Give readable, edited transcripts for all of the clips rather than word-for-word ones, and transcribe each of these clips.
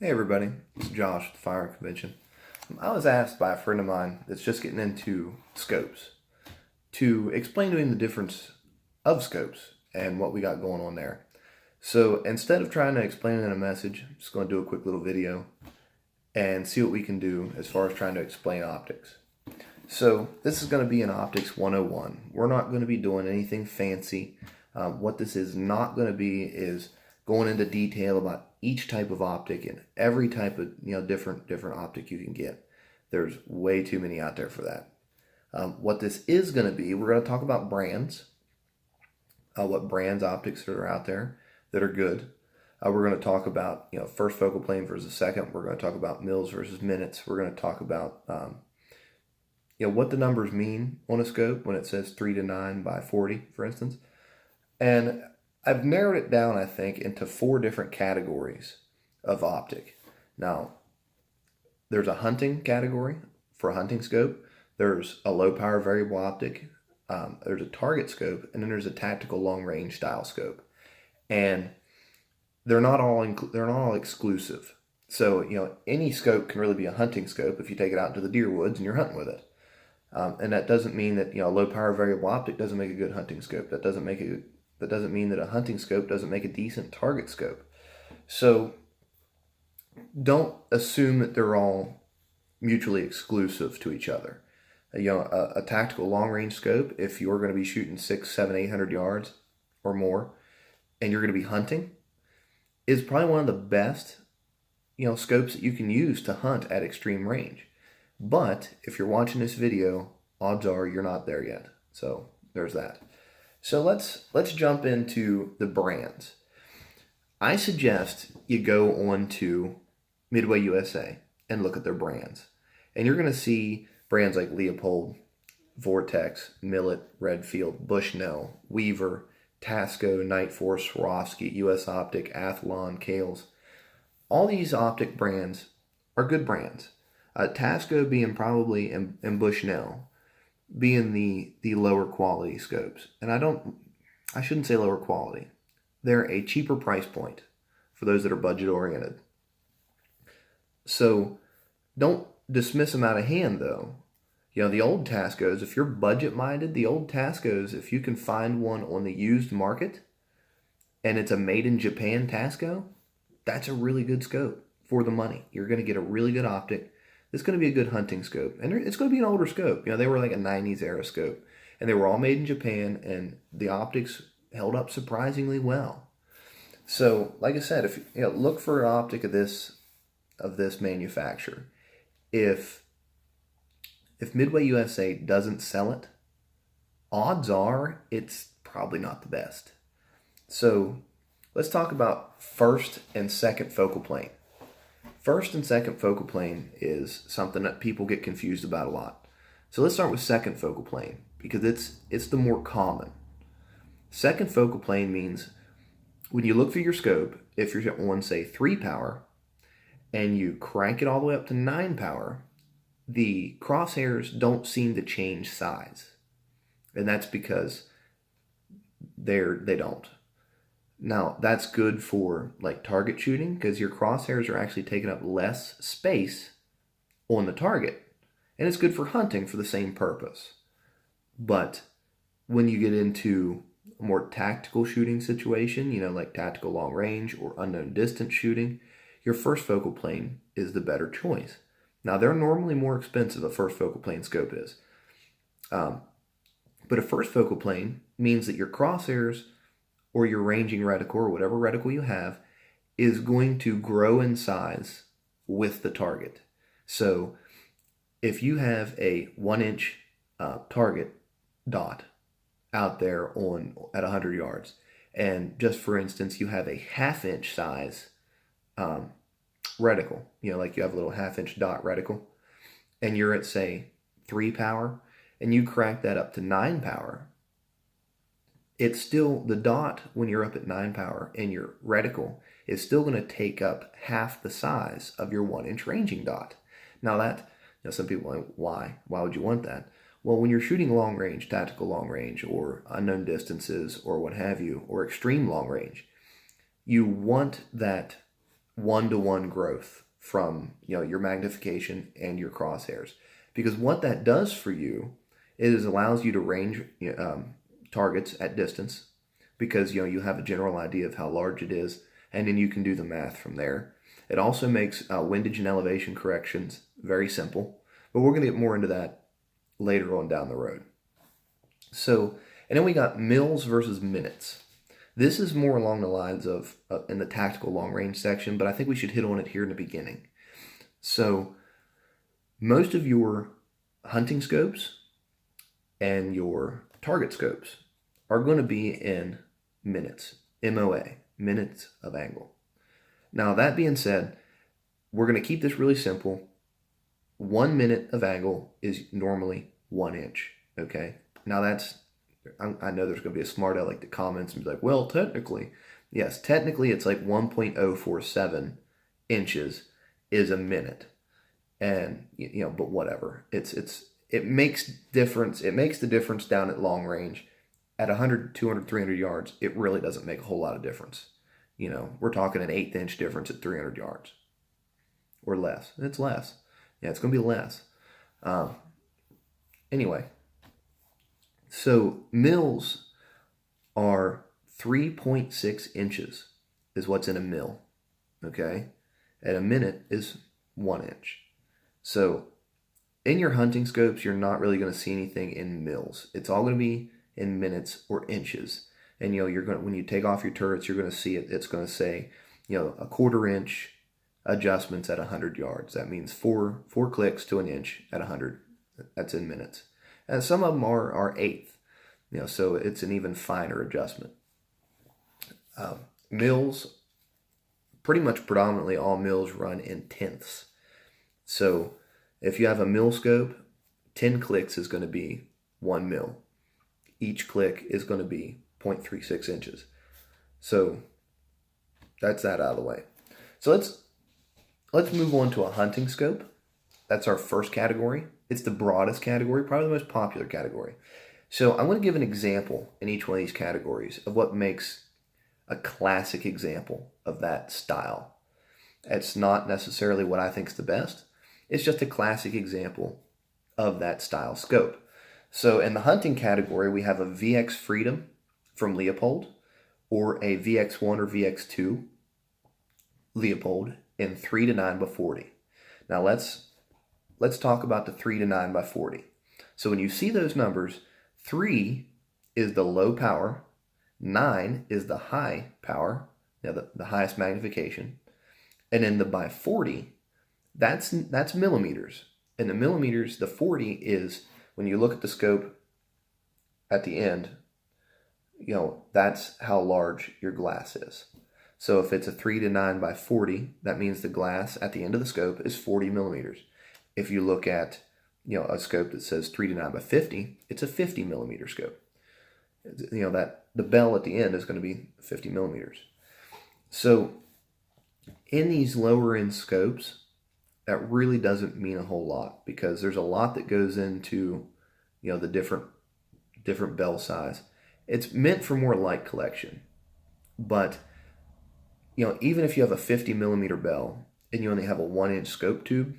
Hey everybody, it's Josh at the Firearm Convention. I was asked by a friend of mine that's just getting into scopes to explain to him the difference of scopes and what we got going on there. So instead of trying to explain it in a message, I'm just going to do a quick little video and see what we can do as far as trying to explain optics. So this is going to be an Optics 101. We're not going to be doing anything fancy. What this is not going to be is going into detail about each type of optic and every type of different optic you can get. There's way too many out there for that. What this is going to be, we're going to talk about brands, what brands optics that are out there that are good. We're going to talk about first focal plane versus second. We're going to talk about mils versus minutes. We're going to talk about what the numbers mean on a scope when it says 3 to 9 by 40, for instance. And I've narrowed it down, I think, into 4 different categories of optic. Now, there's a hunting category for a hunting scope. There's a low power variable optic. There's a target scope, and then there's a tactical long range style scope. And they're not all exclusive. So any scope can really be a hunting scope if you take it out into the deer woods and you're hunting with it. And that doesn't mean that a low power variable optic doesn't make a good hunting scope. That doesn't mean that a hunting scope doesn't make a decent target scope. So don't assume that they're all mutually exclusive to each other. A tactical long range scope, if you're going to be shooting 600, 700, 800 yards or more, and you're going to be hunting, is probably one of the best scopes that you can use to hunt at extreme range. But if you're watching this video, odds are you're not there yet. So there's that. So let's jump into the brands. I suggest you go on to Midway USA and look at their brands. And you're going to see brands like Leupold, Vortex, Millet, Redfield, Bushnell, Weaver, Tasco, Nightforce, Swarovski, US Optic, Athlon, Kales. All these optic brands are good brands. Tasco being probably and Bushnell being the lower quality scopes. And I shouldn't say lower quality. They're a cheaper price point for those that are budget oriented. So don't dismiss them out of hand though. The old Tascos, if you're budget minded, the old Tascos, if you can find one on the used market and it's a made in Japan Tasco, that's a really good scope for the money. You're going to get a really good optic. It's going to be a good hunting scope. And it's going to be an older scope. They were like a 90s era scope. And they were all made in Japan, and the optics held up surprisingly well. So, like I said, if look for an optic of this manufacturer. If Midway USA doesn't sell it, odds are it's probably not the best. So, let's talk about first and second focal plane. First and second focal plane is something that people get confused about a lot. So let's start with second focal plane because it's the more common. Second focal plane means when you look through your scope, if you're on, say, 3 power and you crank it all the way up to 9 power, the crosshairs don't seem to change size. And that's because they don't. Now, that's good for like target shooting because your crosshairs are actually taking up less space on the target. And it's good for hunting for the same purpose. But when you get into a more tactical shooting situation, like tactical long range or unknown distance shooting, your first focal plane is the better choice. Now, they're normally more expensive, a first focal plane scope is. But a first focal plane means that your crosshairs or your ranging reticle or whatever reticle you have is going to grow in size with the target. So if you have a 1-inch target dot out there at 100 yards, and just for instance, you have a 1/2-inch size reticle, like you have a little 1/2-inch dot reticle, and you're at, say, 3 power, and you crank that up to 9 power, it's still, the dot when you're up at 9 power and your reticle is still going to take up half the size of your 1-inch ranging dot. Now some people are like, why? Why would you want that? Well, when you're shooting long range, tactical long range, or unknown distances, or what have you, or extreme long range, you want that one-to-one growth from your magnification and your crosshairs, because what that does for you is allows you to range targets at distance, because you have a general idea of how large it is, and then you can do the math from there. It also makes windage and elevation corrections very simple, but we're going to get more into that later on down the road. So, and then we got mils versus minutes. This is more along the lines of in the tactical long range section, but I think we should hit on it here in the beginning. So, most of your hunting scopes and your target scopes are going to be in minutes, MOA, minutes of angle. Now, that being said, we're going to keep this really simple. 1 minute of angle is normally 1 inch, okay? Now, I know there's going to be a smart aleck that comments and be like, well, technically, yes, technically it's like 1.047 inches is a minute. And, but whatever. It makes difference. It makes the difference down at long range. At 100, 200, 300 yards, it really doesn't make a whole lot of difference. We're talking an 1/8 inch difference at 300 yards or less. It's less. Yeah, it's going to be less. Anyway, so mils are 3.6 inches is what's in a mil, okay? And a minute is 1 inch. So in your hunting scopes, you're not really going to see anything in mils. It's all going to be in minutes or inches. And you're going when you take off your turrets, you're going to see it. It's going to say, a 1/4 inch adjustments at 100 yards. That means four clicks to an inch at 100. That's in minutes. And some of them are eighth. So it's an even finer adjustment. Mils, pretty much predominantly all mils run in tenths. So if you have a mil scope, 10 clicks is going to be 1 mil. Each click is going to be 0.36 inches. So that's that out of the way. So let's move on to a hunting scope. That's our first category. It's the broadest category, probably the most popular category. So I'm going to give an example in each one of these categories of what makes a classic example of that style. It's not necessarily what I think is the best. It's just a classic example of that style scope. So in the hunting category, we have a VX Freedom from Leupold, or a VX1 or VX2 Leupold in 3 to 9 by 40. Now let's talk about the 3 to 9 by 40. So when you see those numbers, 3 is the low power, 9 is the high power, the highest magnification, and then the by 40, that's millimeters. And the millimeters, the 40 is, when you look at the scope at the end, that's how large your glass is. So if it's a 3 to 9 by 40, that means the glass at the end of the scope is 40 millimeters. If you look at a scope that says 3 to 9 by 50, it's a 50 millimeter scope. That the bell at the end is going to be 50 millimeters. So in these lower end scopes, that really doesn't mean a whole lot, because there's a lot that goes into the different bell size. It's meant for more light collection, but even if you have a 50 millimeter bell and you only have a 1 inch scope tube,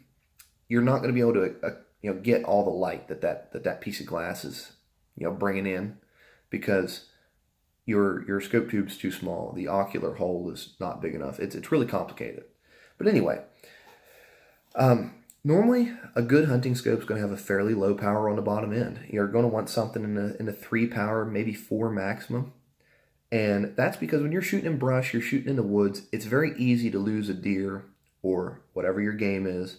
you're not going to be able to get all the light that piece of glass is bringing in, because your scope tube's too small. The ocular hole is not big enough. It's really complicated. But anyway, normally a good hunting scope is going to have a fairly low power on the bottom end. You're going to want something in the 3 power, maybe 4 maximum. And that's because when you're shooting in brush, you're shooting in the woods, it's very easy to lose a deer or whatever your game is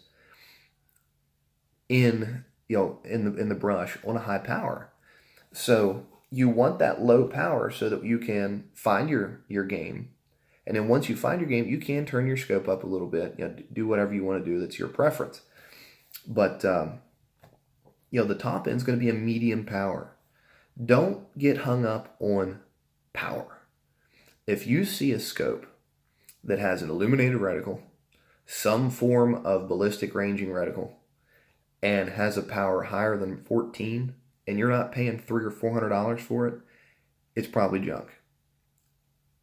in the brush on a high power. So you want that low power so that you can find your game. And then once you find your game, you can turn your scope up a little bit, do whatever you want to do. That's your preference. But the top end is going to be a medium power. Don't get hung up on power. If you see a scope that has an illuminated reticle, some form of ballistic ranging reticle, and has a power higher than 14, and you're not paying $300 or $400 for it, it's probably junk.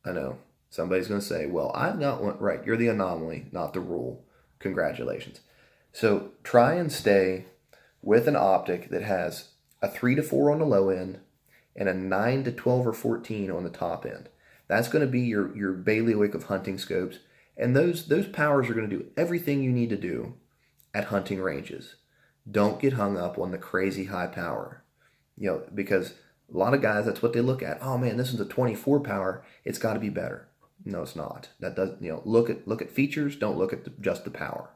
I know. Somebody's going to say, well, I've got one. Right, you're the anomaly, not the rule. Congratulations. So try and stay with an optic that has a 3 to 4 on the low end and a 9 to 12 or 14 on the top end. That's going to be your bailiwick of hunting scopes. And those powers are going to do everything you need to do at hunting ranges. Don't get hung up on the crazy high power. Because a lot of guys, that's what they look at. Oh man, this is a 24 power. It's got to be better. No, it's not. That does, look at features. Don't look at just the power.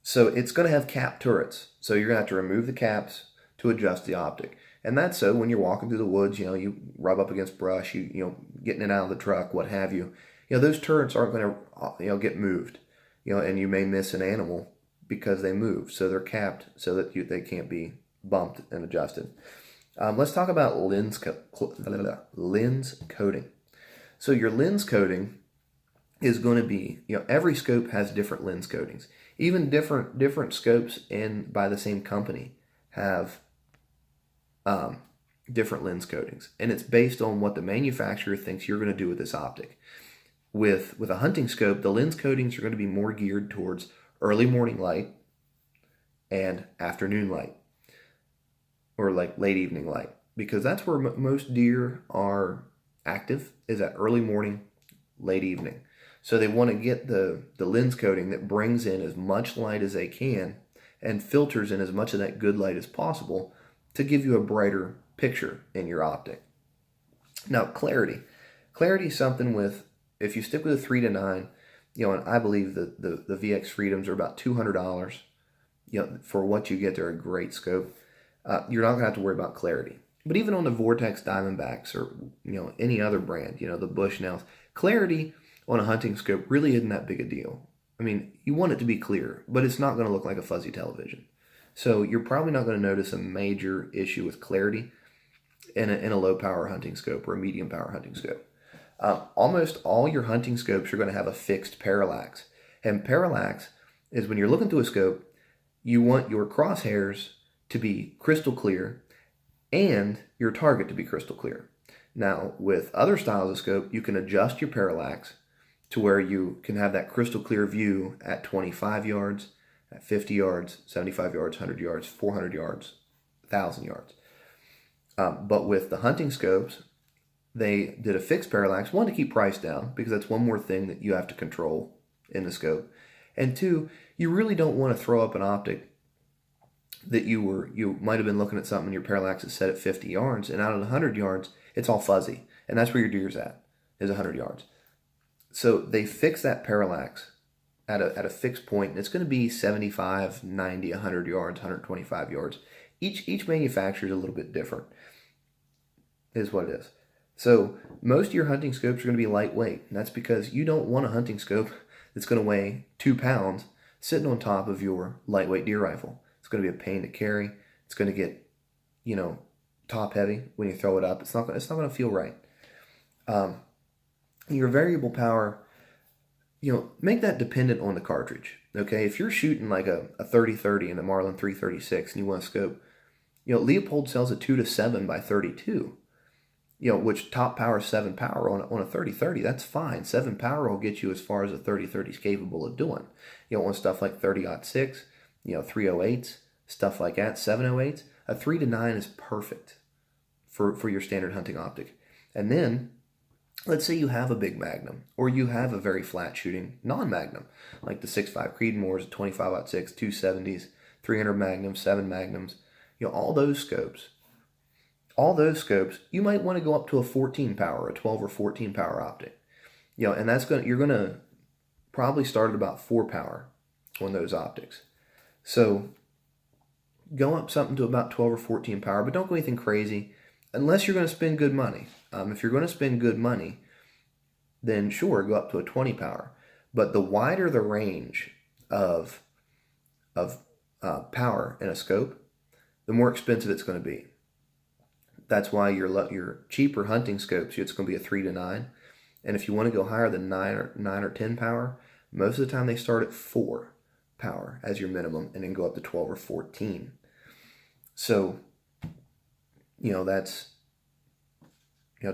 So it's going to have cap turrets. So you're going to have to remove the caps to adjust the optic. And that's so when you're walking through the woods, you rub up against brush, getting it out of the truck, what have you. Those turrets aren't going to, get moved, and you may miss an animal because they move. So they're capped so that they can't be bumped and adjusted. Let's talk about lens coating. So your lens coating is going to be, every scope has different lens coatings. Even different scopes by the same company have different lens coatings, and it's based on what the manufacturer thinks you're going to do with this optic. With a hunting scope, the lens coatings are going to be more geared towards early morning light and afternoon light, or like late evening light, because that's where most deer are active, is at early morning, late evening. So they want to get the lens coating that brings in as much light as they can and filters in as much of that good light as possible to give you a brighter picture in your optic. Now, clarity. Clarity is something with, if you stick with a 3 to 9, and I believe that the VX Freedoms are about $200. For what you get, they're a great scope. You're not going to have to worry about clarity. But even on the Vortex Diamondbacks or, any other brand, the Bushnells, clarity on a hunting scope really isn't that big a deal. I mean, you want it to be clear, but it's not going to look like a fuzzy television. So you're probably not going to notice a major issue with clarity in a low power hunting scope or a medium power hunting scope. Almost all your hunting scopes are going to have a fixed parallax. And parallax is when you're looking through a scope, you want your crosshairs to be crystal clear and your target to be crystal clear. Now, with other styles of scope, you can adjust your parallax to where you can have that crystal clear view at 25 yards, at 50 yards, 75 yards, 100 yards, 400 yards, 1,000 yards. But with the hunting scopes, they did a fixed parallax, one, to keep price down, because that's one more thing that you have to control in the scope. And two, you really don't want to throw up an optic that you might have been looking at something and your parallax is set at 50 yards, and out of the 100 yards, it's all fuzzy. And that's where your deer's at, is 100 yards. So they fix that parallax at a fixed point, and it's going to be 75, 90, 100 yards, 125 yards. Each manufacturer is a little bit different, is what it is. So most of your hunting scopes are going to be lightweight, and that's because you don't want a hunting scope that's going to weigh 2 pounds sitting on top of your lightweight deer rifle. It's going to be a pain to carry. It's going to get, top heavy when you throw it up. It's not going to feel right. Your variable power, make that dependent on the cartridge. Okay, if you're shooting like a 30-30 in the Marlin 336 and you want a scope, Leupold sells a 2 to 7 by 32. Which top power is 7 power on a 30-30. That's fine. 7 power will get you as far as a 30-30 is capable of doing. On stuff like 30-06, 308s, stuff like that, 708s, a 3 to 9 is perfect for your standard hunting optic. And then, let's say you have a big Magnum, or you have a very flat shooting non-Magnum, like the 6.5 Creedmoors, 25-06, 270s, 300 Magnums, 7 Magnums, all those scopes, you might want to go up to a 14 power, a 12 or 14 power optic. And you're going to probably start at about 4 power on those optics. So go up something to about 12 or 14 power, but don't go anything crazy unless you're going to spend good money. If you're going to spend good money, then sure, go up to a 20 power. But the wider the range of power in a scope, the more expensive it's going to be. That's why your cheaper hunting scopes, it's going to be a 3 to 9. And if you want to go higher than 9 or 10 power, most of the time they start at 4 power as your minimum and then go up to 12 or 14. So, that's,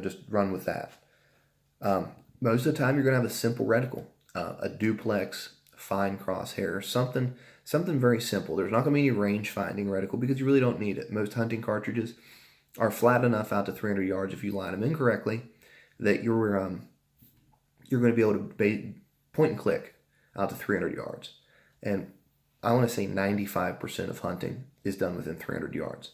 just run with that. most of the time you're going to have a simple reticle, a duplex, fine crosshair, something very simple. There's not going to be any range finding reticle because you really don't need it. Most hunting cartridges are flat enough out to 300 yards if you line them in correctly that you're going to be able to point and click out to 300 yards. And I want to say 95% of hunting is done within 300 yards.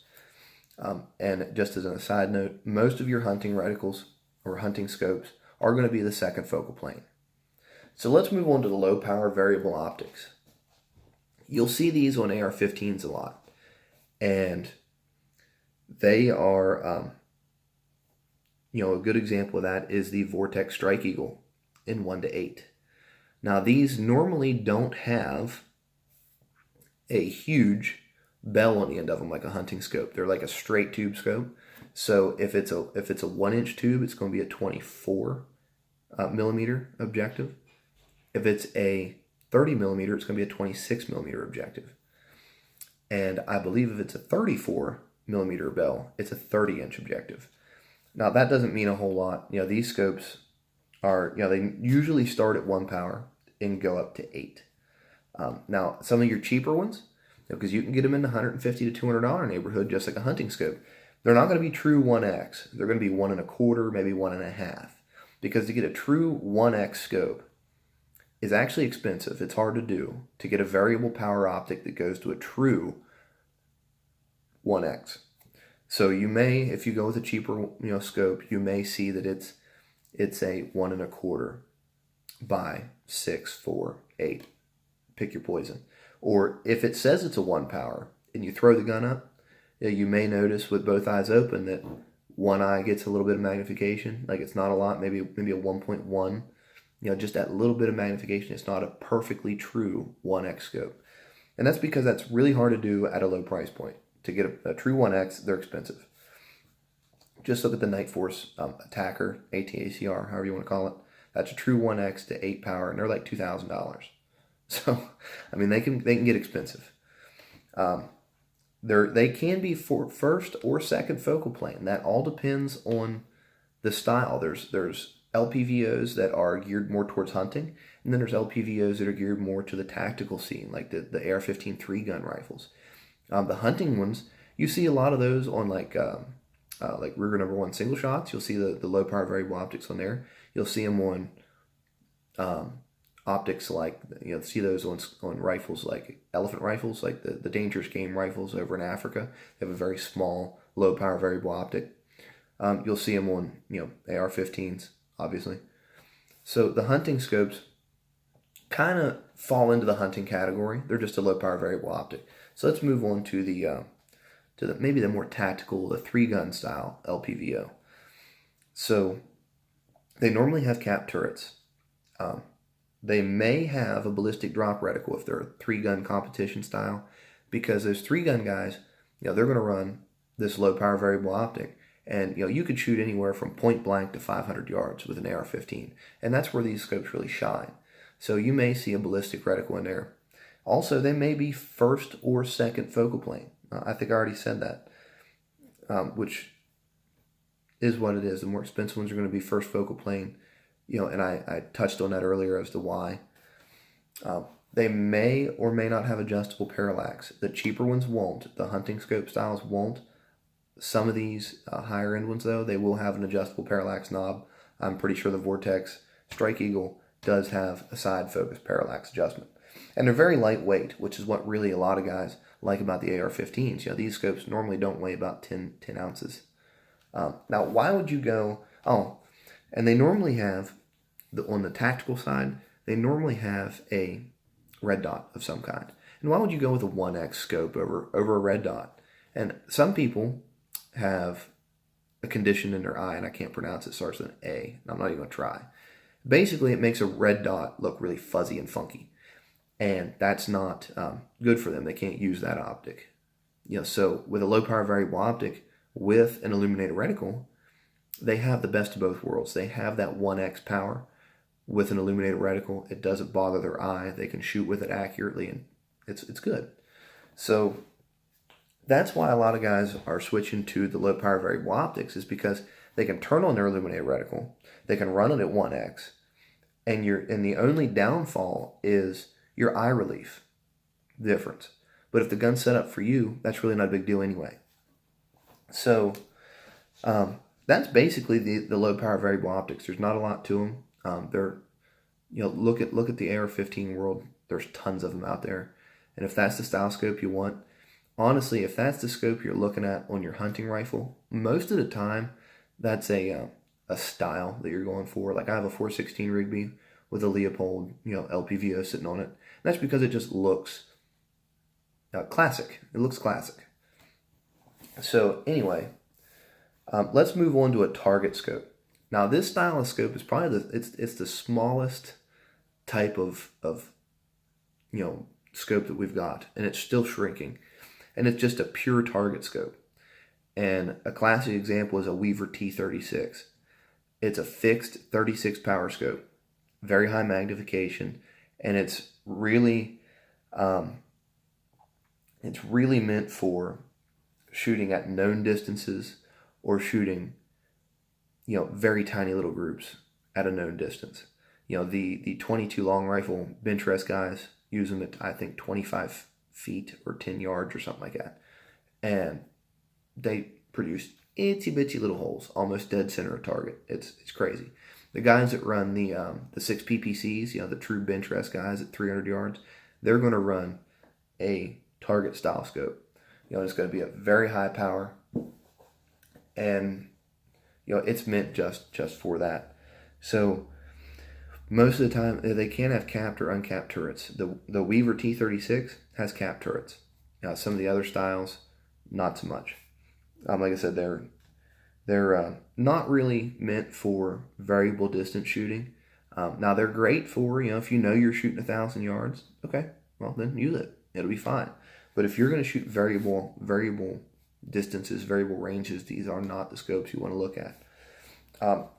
And just as an aside note, most of your hunting reticles or hunting scopes are going to be the second focal plane. So let's move on to the low power variable optics. You'll see these on AR-15s a lot. And they are, a good example of that is the Vortex Strike Eagle in 1:8. Now these normally don't have a huge bell on the end of them like a hunting scope. They're like a straight tube scope. So if it's a 1-inch tube, it's going to be a 24 millimeter objective. If it's a 30 millimeter, it's going to be a 26 millimeter objective. And I believe if it's a 34 millimeter bell, it's a 30-inch objective. Now that doesn't mean a whole lot. These scopes are, they usually start at 1 power and go up to 8. Now some of your cheaper ones, because you can get them in the $150 to $200 neighborhood, just like a hunting scope. They're not going to be true 1x. They're going to be 1 1/4, maybe 1 1/2. Because to get a true 1x scope is actually expensive. It's hard to do to get a variable power optic that goes to a true 1x. So you may, if you go with a cheaper scope, you may see that it's a 1 1/4 by 6, 4, 8. Pick your poison. Or if it says it's a 1 power and you throw the gun up, you may notice with both eyes open that one eye gets a little bit of magnification. Like it's not a lot, maybe a 1.1. Just that little bit of magnification. It's not a perfectly true 1x scope. And that's because that's really hard to do at a low price point. To get a true 1x, they're expensive. Just look at the Night Force Attacker, ATACR, however you want to call it. That's a true 1x to 8 power, and they're like $2,000. So, I mean, they can get expensive. They can be for first or second focal plane. That all depends on the style. There's LPVOs that are geared more towards hunting, and then there's LPVOs that are geared more to the tactical scene, like the AR-15 3-gun rifles. The hunting ones, you see a lot of those on like Ruger No. 1 single shots. You'll see the low power variable optics on there. You'll see them on optics like, see those on rifles like elephant rifles, like the dangerous game rifles over in Africa. They have a very small low power variable optic. You'll see them on AR-15s, obviously. So the hunting scopes kind of fall into the hunting category. They're just a low power variable optic. So let's move on to the maybe the more tactical, the 3-gun style LPVO. So they normally have cap turrets. They may have a ballistic drop reticle if they're a 3-gun competition style, because those 3-gun guys, they're going to run this low power variable optic, and you could shoot anywhere from point blank to 500 yards with an AR-15, and that's where these scopes really shine. So you may see a ballistic reticle in there. Also, they may be first or second focal plane. I think I already said that, which is what it is. The more expensive ones are going to be first focal plane. And I touched on that earlier as to why. They may or may not have adjustable parallax. The cheaper ones won't. The hunting scope styles won't. Some of these higher end ones, though, they will have an adjustable parallax knob. I'm pretty sure the Vortex Strike Eagle does have a side focus parallax adjustment. And they're very lightweight, which is what really a lot of guys like about the AR-15s. These scopes normally don't weigh about 10 ounces. Now, why would you go... And they normally have, on the tactical side, they normally have a red dot of some kind. And why would you go with a 1x scope over a red dot? And some people have a condition in their eye, and I can't pronounce it, starts with an A, and I'm not even going to try. Basically, it makes a red dot look really fuzzy and funky. And that's not good for them. They can't use that optic. So with a low power variable optic with an illuminated reticle, they have the best of both worlds. They have that 1x power with an illuminated reticle. It doesn't bother their eye. They can shoot with it accurately, and it's good. So that's why a lot of guys are switching to the low power variable optics, is because They can turn on their illuminated reticle. They can run it at 1x. And the only downfall is your eye relief difference. But if the gun's set up for you, that's really not a big deal anyway. So that's basically the low power variable optics. There's not a lot to them. Look at the AR-15 world. There's tons of them out there. And if that's the style scope you want, honestly, if that's the scope you're looking at on your hunting rifle, most of the time that's a style that you're going for. Like I have a 416 Rigby with a Leupold, LPVO sitting on it. And that's because it just looks classic. It looks classic. So anyway, let's move on to a target scope. Now this style of scope is probably it's the smallest type of scope that we've got, and it's still shrinking, and it's just a pure target scope. And a classic example is a Weaver T36. It's a fixed 36 power scope, very high magnification, and it's really meant for shooting at known distances or shooting very tiny little groups at a known distance. The 22 long rifle bench rest guys use them at, I think, 25 feet or 10 yards or something like that, and they produce itsy bitsy little holes almost dead center of target. It's crazy. The guys that run the 6 PPCs, the true bench rest guys at 300 yards, they're going to run a target style scope. It's going to be a very high power, and it's meant just for that. So most of the time they can have capped or uncapped turrets. The Weaver T36 has capped turrets. Some of the other styles, not so much. Like I said, they're not really meant for variable distance shooting. Now they're great for if you're shooting 1,000 yards. Okay, well then use it. It'll be fine. But if you're going to shoot variable distances, variable ranges, these are not the scopes you want to look at.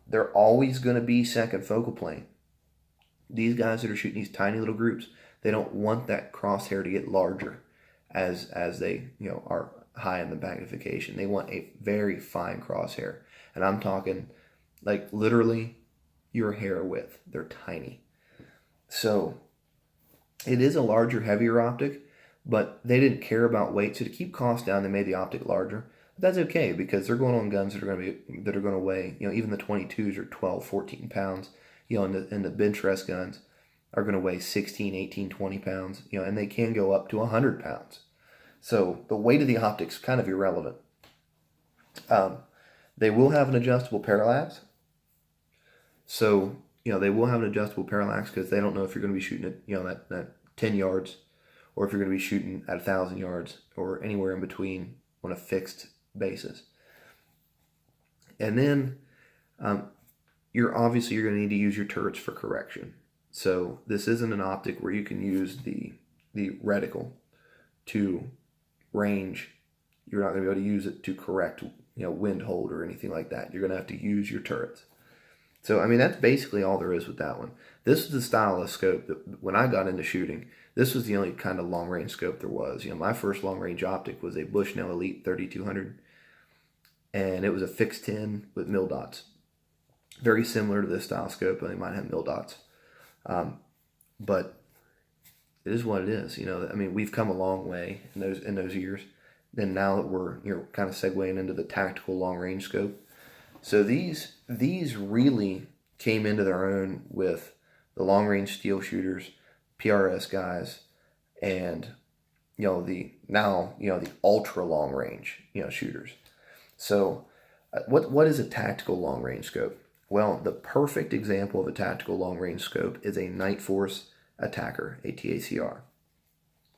They're always going to be second focal plane. These guys that are shooting these tiny little groups, they don't want that crosshair to get larger as they are high in the magnification. They want a very fine crosshair, and I'm talking like literally your hair width. They're tiny. So it is a larger, heavier optic, but they didn't care about weight. So to keep costs down, they made the optic larger. But that's okay because they're going on guns that are going to weigh, even the 22s are 12, 14 pounds. And the bench rest guns are going to weigh 16, 18, 20 pounds, and they can go up to 100 pounds. So the weight of the optics is kind of irrelevant. They will have an adjustable parallax. So, they will have an adjustable parallax because they don't know if you're going to be shooting at, that 10 yards or if you're going to be shooting at 1,000 yards or anywhere in between on a fixed basis. And then you're going to need to use your turrets for correction. So this isn't an optic where you can use the reticle to range. You're not going to be able to use it to correct wind hold or anything like that. You're going to have to use your turrets. So that's basically all there is with that one. This is the style of scope that when I got into shooting, this was the only kind of long range scope there was. My first long range optic was a Bushnell Elite 3200, and it was a fixed 10 with mil dots. Very similar to this style scope, but they might have mil dots. But it is what it is. We've come a long way in those years. And now that we're kind of segueing into the tactical long range scope. So these really came into their own with the long range steel shooters, PRS guys, and the ultra long range shooters. So what is a tactical long range scope? Well, the perfect example of a tactical long-range scope is a Nightforce Attacker, a TACR.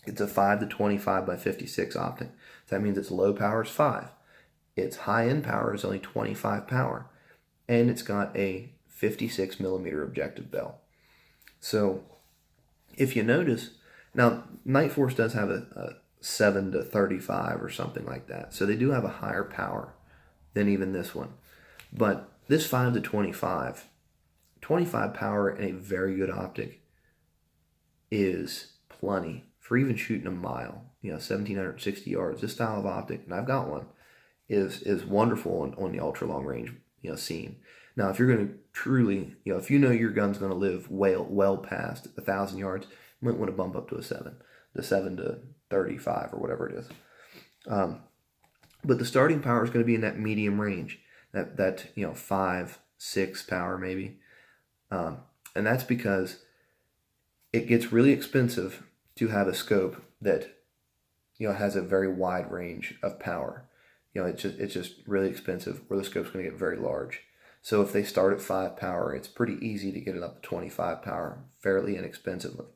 It's a 5 to 25 by 56 optic. So that means its low power is 5. Its high-end power is only 25 power. And it's got a 56 millimeter objective bell. So if you notice, now Nightforce does have a 7 to 35 or something like that. So they do have a higher power than even this one. But this 5 to 25 power and a very good optic is plenty for even shooting a mile, 1,760 yards. This style of optic, and I've got one, is wonderful on the ultra long range seen. Now, if you're going to truly, if you know your gun's going to live well past 1,000 yards, you might want to bump up to a 7, the 7 to 35 or whatever it is. But the starting power is going to be in that medium range, that 5, 6 power maybe, and that's because it gets really expensive to have a scope that has a very wide range of power. It's just really expensive, or the scope's going to get very large. So if they start at 5 power, it's pretty easy to get it up to 25 power fairly inexpensively.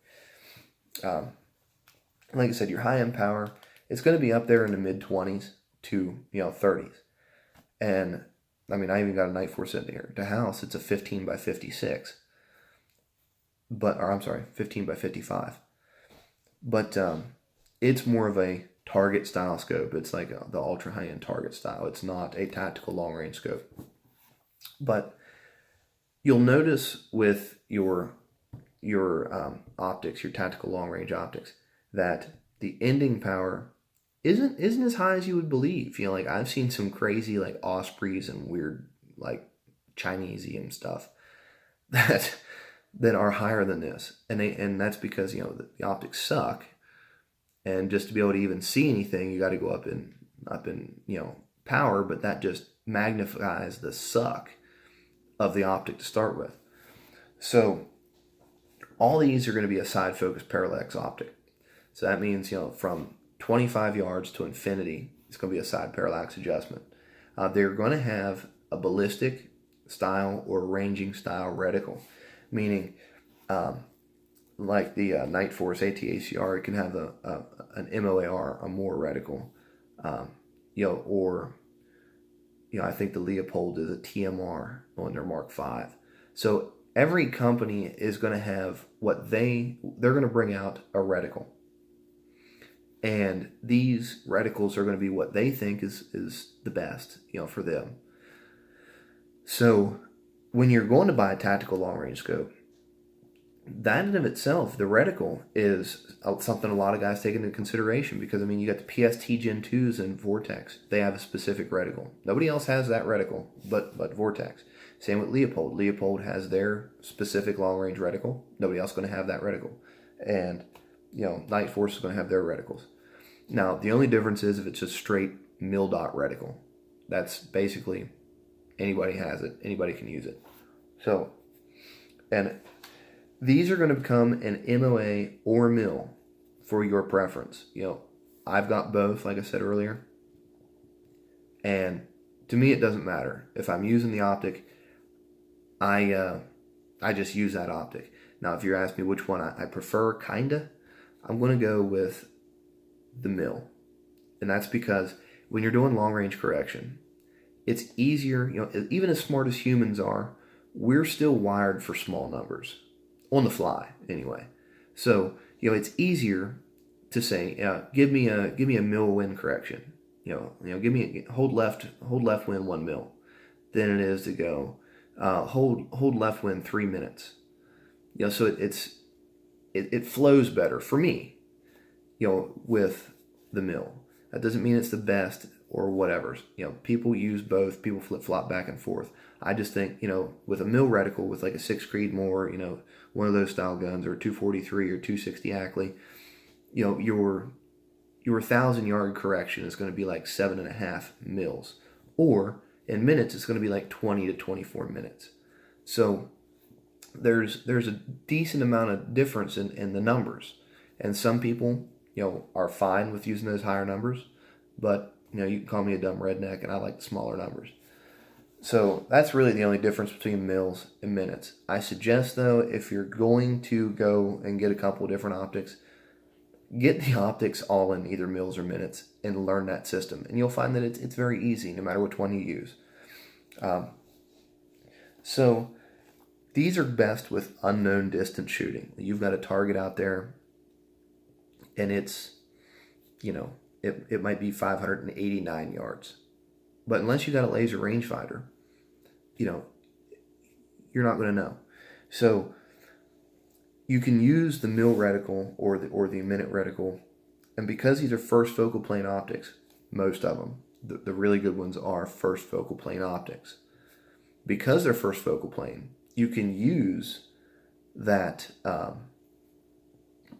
Like I said, your high-end power, it's going to be up there in the mid-20s to 30s. And I mean, I even got a Nightforce sitting here. To house, it's a 15 by 56. Or I'm sorry, 15 by 55. But it's more of a target style scope. It's like the ultra high-end target style. It's not a tactical long-range scope. But you'll notice with your optics, your tactical long-range optics, that the ending power isn't as high as you would believe. Like I've seen some crazy like Ospreys and weird like Chinesium stuff that are higher than this, and that's because the optics suck, and just to be able to even see anything, you got to go up in power, but that just magnifies the suck of the optic to start with. So all these are going to be a side focus parallax optic. So that means from 25 yards to infinity, it's going to be a side parallax adjustment. They're going to have a ballistic style or ranging style reticle, meaning like the Nightforce AT-ACR, it can have an MOAR, a Moore reticle, or I think the Leupold is a TMR on their Mark V. So every company is going to have they're going to bring out a reticle. And these reticles are going to be what they think is the best, for them. So when you're going to buy a tactical long-range scope, that in of itself, the reticle is something a lot of guys take into consideration, because I mean, you got the PST Gen 2s and Vortex. They have a specific reticle. Nobody else has that reticle but Vortex. Same with Leupold. Leupold has their specific long-range reticle. Nobody else is going to have that reticle. And Nightforce is going to have their reticles. Now, the only difference is if it's just straight mil-dot reticle. That's basically, anybody has it. Anybody can use it. So, and these are going to become an MOA or mil for your preference. I've got both, like I said earlier. And to me, it doesn't matter. If I'm using the optic, I just use that optic. Now, if you're asking me which one I prefer, I'm going to go with the mil. And that's because when you're doing long-range correction, it's easier, even as smart as humans are, we're still wired for small numbers. On the fly, anyway. So, it's easier to say, give me a mil wind correction. Give me hold left wind 1 mil, than it is to go hold left wind 3 minutes. So it flows better for me, with the mil. That doesn't mean it's the best or whatever. People use both. People flip-flop back and forth. I just think, with a mil reticle with like a 6 Creedmoor, one of those style guns, or 243 or 260 Ackley, your 1,000-yard correction is going to be like 7.5 mils. Or in minutes, it's going to be like 20 to 24 minutes. So there's a decent amount of difference in the numbers. And some people, are fine with using those higher numbers, but you can call me a dumb redneck, and I like the smaller numbers. So that's really the only difference between mils and minutes. I suggest, though, if you're going to go and get a couple of different optics, get the optics all in either mils or minutes and learn that system. And you'll find that it's very easy no matter which one you use. So these are best with unknown distance shooting. You've got a target out there, and it's, it might be 589 yards. But unless you got a laser rangefinder, you're not going to know. So you can use the mil reticle or the minute reticle, and because these are first focal plane optics, most of them, the really good ones are first focal plane optics. because they're first focal plane, you can use that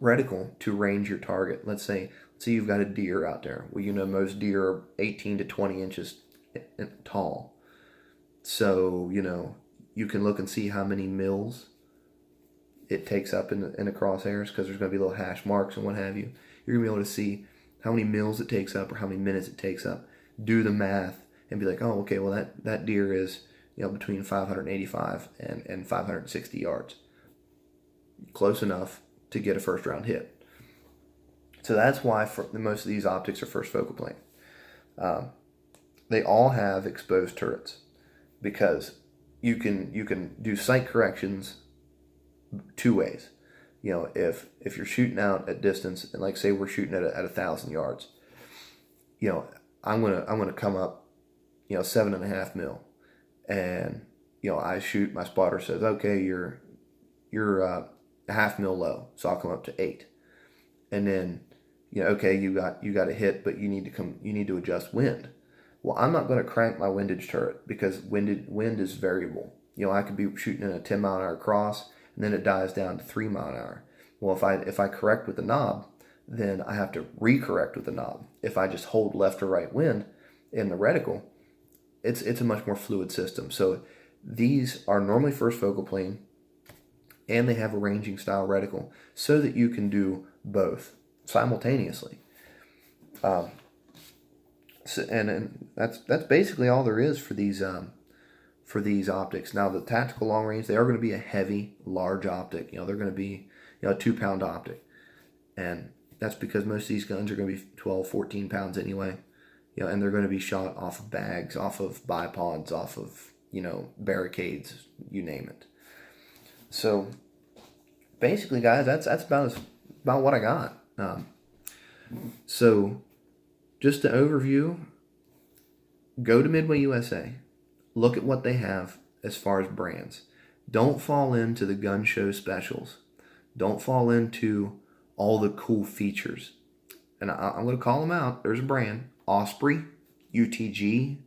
reticle to range your target. Let's say you've got a deer out there. Well, most deer are 18 to 20 inches tall. So, you can look and see how many mils it takes up in the crosshairs, because there's going to be little hash marks and what have you. You're going to be able to see how many mils it takes up or how many minutes it takes up. Do the math and be like, oh, okay, well, that deer is between 585 and 560 yards. Close enough to get a first round hit. So that's why most of these optics are first focal plane. They all have exposed turrets, because you can do sight corrections two ways. If you're shooting out at distance, and like say we're shooting at 1,000 yards, I'm gonna come up 7.5 mil, and I shoot, my spotter says, okay, you're a half mil low, so I'll come up to 8, and then okay, you got a hit, but you need to adjust wind. Well, I'm not going to crank my windage turret, because wind is variable. I could be shooting in a 10 mile an hour cross, and then it dies down to 3 mile an hour. Well, if I correct with the knob, then I have to recorrect with the knob. If I just hold left or right wind in the reticle, it's a much more fluid system. So these are normally first focal plane, and they have a ranging style reticle, so that you can do both simultaneously. And that's basically all there is for these optics. Now, the tactical long range, they are going to be a heavy, large optic. They're going to be a 2-pound optic, and that's because most of these guns are going to be 12, 14 pounds anyway. And they're going to be shot off of bags, off of bipods, off of barricades, you name it. So basically, guys, that's about what I got. So just to overview, go to Midway USA, look at what they have as far as brands. Don't fall into the gun show specials. Don't fall into all the cool features. And I'm going to call them out. There's a brand, Osprey, UTG,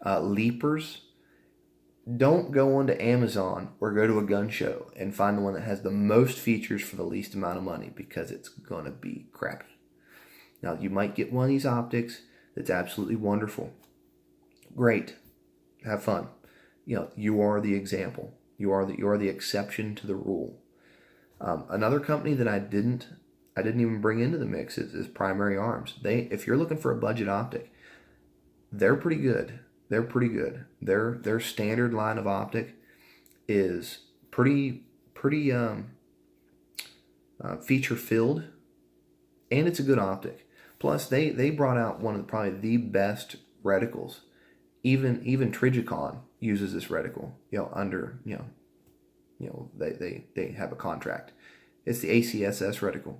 Leapers. Don't go onto Amazon or go to a gun show and find the one that has the most features for the least amount of money, because it's going to be crappy. Now, you might get one of these optics that's absolutely wonderful. Great. Have fun. You are the example. You are the exception to the rule. Another company that I didn't even bring into the mix is Primary Arms. If you're looking for a budget optic, they're pretty good. They're pretty good. Their standard line of optic is pretty feature filled, and it's a good optic. Plus, they brought out one of probably the best reticles. Even Trijicon uses this reticle. They have a contract. It's the ACSS reticle.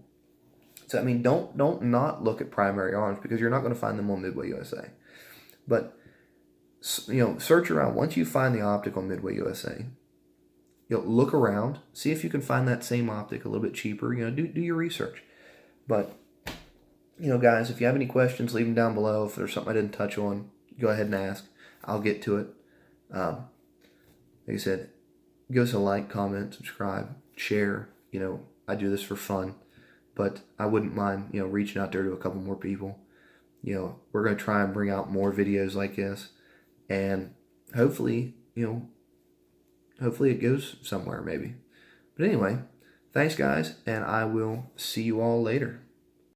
So I mean, don't not look at Primary Arms, because you're not going to find them on Midway USA. But search around. Once you find the optic on Midway USA, look around, see if you can find that same optic a little bit cheaper. Do your research. But guys, if you have any questions, leave them down below. If there's something I didn't touch on, go ahead and ask. I'll get to it. Like I said, give us a like, comment, subscribe, share. I do this for fun, but I wouldn't mind reaching out there to a couple more people. We're going to try and bring out more videos like this, and hopefully it goes somewhere maybe. But anyway, thanks guys, and I will see you all later.